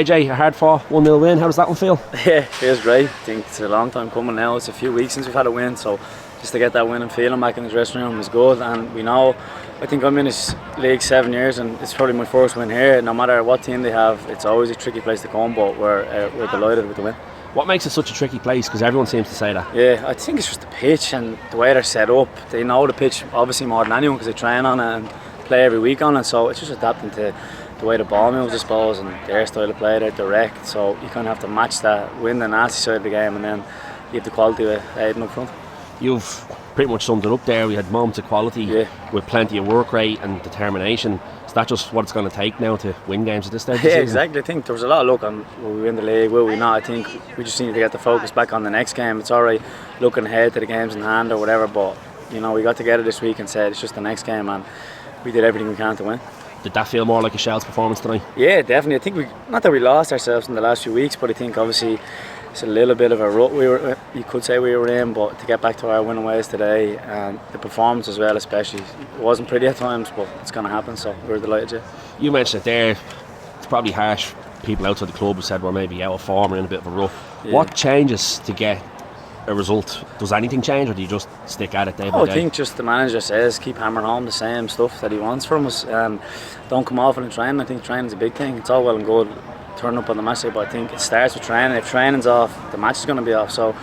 AJ, a hard fought 1-0 win. How does that one feel? Yeah, it feels great. I think it's a long time coming now. It's a few weeks since we've had a win, so just to get that win and feeling back in the dressing room is good. And we know, I think I'm in this league 7 years, and it's probably my first win here. No matter what team they have, it's always a tricky place to come, but we're delighted with the win. What makes it such a tricky place? Because everyone seems to say that. Yeah, I think it's just the pitch and the way they're set up. They know the pitch obviously more than anyone because they train on it and play every week on it. So it's just adapting to the way the ball moves, I suppose, and their style of play. They're direct, so you kind of have to match that, win the nasty side of the game, and then you have the quality with Aiden up front. You've pretty much summed it up there. We had moments of quality with plenty of work rate and determination. Is that just what it's going to take now to win games at this stage of the season? Exactly. I think there was a lot of luck on will we win the league, will we not. I think we just need to get the focus back on the next game. It's alright looking ahead to the games in hand or whatever, but you know, we got together this week and said it's just the next game, and we did everything we can to win. Did that feel more like a Shels performance tonight? Yeah, definitely. I think not that we lost ourselves in the last few weeks, but I think obviously it's a little bit of a rut you could say we were in, but to get back to our winning ways today, and the performance as well especially, it wasn't pretty at times, but it's going to happen, so we're delighted. Yeah. You mentioned it there, it's probably harsh. People outside the club have said we're maybe out of form or in a bit of a rut. Yeah. What changes to get a result? Does anything change, or do you just stick at it day by day? I think just the manager says keep hammering home the same stuff that he wants from us. Don't come off in training. I think training's a big thing. It's all well and good turning up on the match day, but I think it starts with training. If training's off, the match is going to be off. So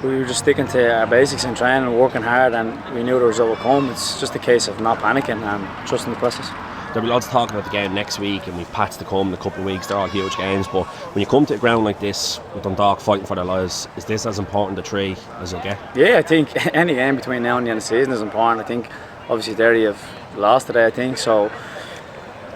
we were just sticking to our basics in training and working hard, and we knew the result would come. It's just a case of not panicking and trusting the process. There'll be lots of talk about the game next week, and we've Pats to come in a couple of weeks. They're all huge games, but when you come to a ground like this with Dundalk fighting for their lives, is this as important a three as you'll get? Yeah, I think any game between now and the end of the season is important. I think obviously Derry have lost today, I think, so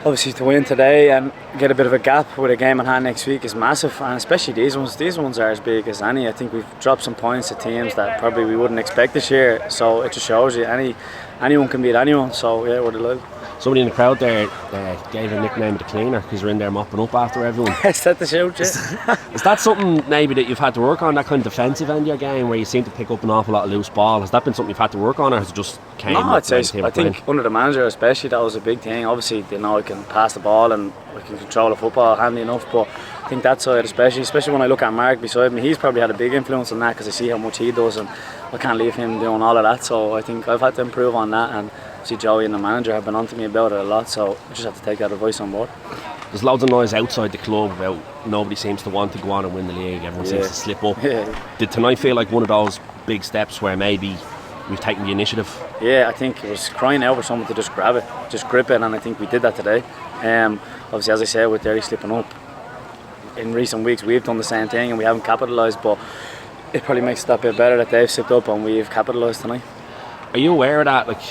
obviously to win today and get a bit of a gap with a game in hand next week is massive, and especially these ones are as big as any. I think we've dropped some points to teams that probably we wouldn't expect this year, so it just shows you anyone can beat anyone, so yeah, we're delighted. Somebody in the crowd there gave a nickname the Cleaner because you're in there mopping up after everyone. Is that the shout, yeah? Is that something maybe that you've had to work on, that kind of defensive end of your game where you seem to pick up an awful lot of loose ball? Has that been something you've had to work on, or has it just came? No, I think under the manager especially that was a big thing. Obviously they know I can pass the ball and I can control the football handy enough, but I think that side especially when I look at Mark beside me, he's probably had a big influence on that because I see how much he does and I can't leave him doing all of that, so I think I've had to improve on that, and see Joey and the manager have been on to me about it a lot, so I just have to take that advice on board. There's loads of noise outside the club about nobody seems to want to go on and win the league, everyone seems to slip up. Did tonight feel like one of those big steps where maybe we've taken the initiative? Yeah, I think it was crying out for someone to just grab it, just grip it, and I think we did that today. Obviously, as I said, with Derry slipping up in recent weeks, we've done the same thing and we haven't capitalised, but it probably makes it that bit better that they've slipped up and we've capitalised tonight. Are you aware of that? Like,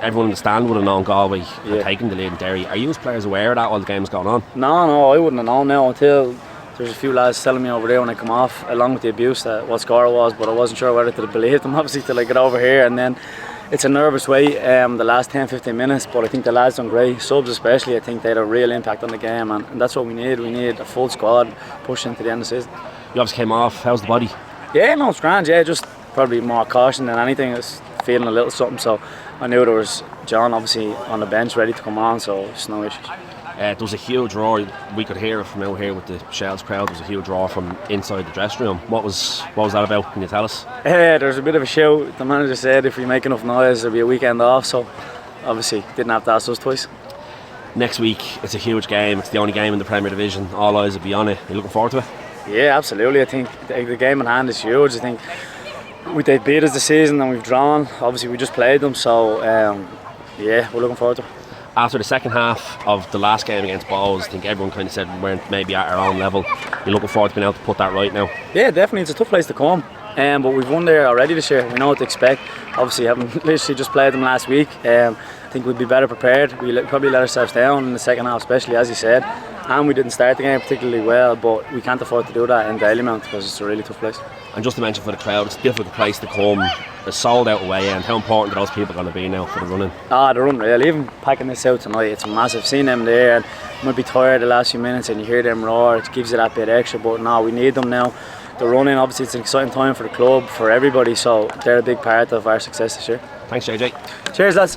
everyone in the stand would have known Galway had taken the lead in Derry. Are you as players aware of that while the game's going on? No, I wouldn't have known now until there's a few lads telling me over there when I come off, along with the abuse, that what score it was, but I wasn't sure whether to believe them obviously till I get over here, and then it's a nervous wait the last 10-15 minutes, but I think the lads done great, subs especially. I think they had a real impact on the game, and that's what we need. We need a full squad pushing to the end of the season. You obviously came off. How's the body? Yeah, no, it's grand. Yeah, just probably more caution than anything. I was feeling a little something, so I knew there was John obviously on the bench ready to come on, so it's no issues. There was a huge roar. We could hear it from out here with the Shels crowd. There was a huge roar from inside the dressing room. What was that about? Can you tell us? There's a bit of a shout. The manager said if we make enough noise there'll be a weekend off, so obviously didn't have to ask us twice. Next week it's a huge game. It's the only game in the Premier Division. All eyes will be on it. Are you looking forward to it? Yeah, absolutely. I think the game in hand is huge. I think they beat us this season and we've drawn. Obviously we just played them, so yeah, we're looking forward to it. After the second half of the last game against Bows, I think everyone kind of said we weren't maybe at our own level. You're looking forward to being able to put that right now? Yeah, definitely. It's a tough place to come, but we've won there already this year. We know what to expect. Obviously having literally just played them last week, I think we'd be better prepared. We probably let ourselves down in the second half, especially as you said, and we didn't start the game particularly well, but we can't afford to do that in Dalymount because it's a really tough place. And just to mention for the crowd, it's a difficult place to come. A sold out away end. How important are those people going to be now for the running? They're unreal. Even packing this out tonight, it's massive. Seeing them there, and you might be tired the last few minutes and you hear them roar, it gives you that bit extra, but no, we need them now. The running, obviously it's an exciting time for the club, for everybody, so they're a big part of our success this year. Thanks, JJ. Cheers, lads.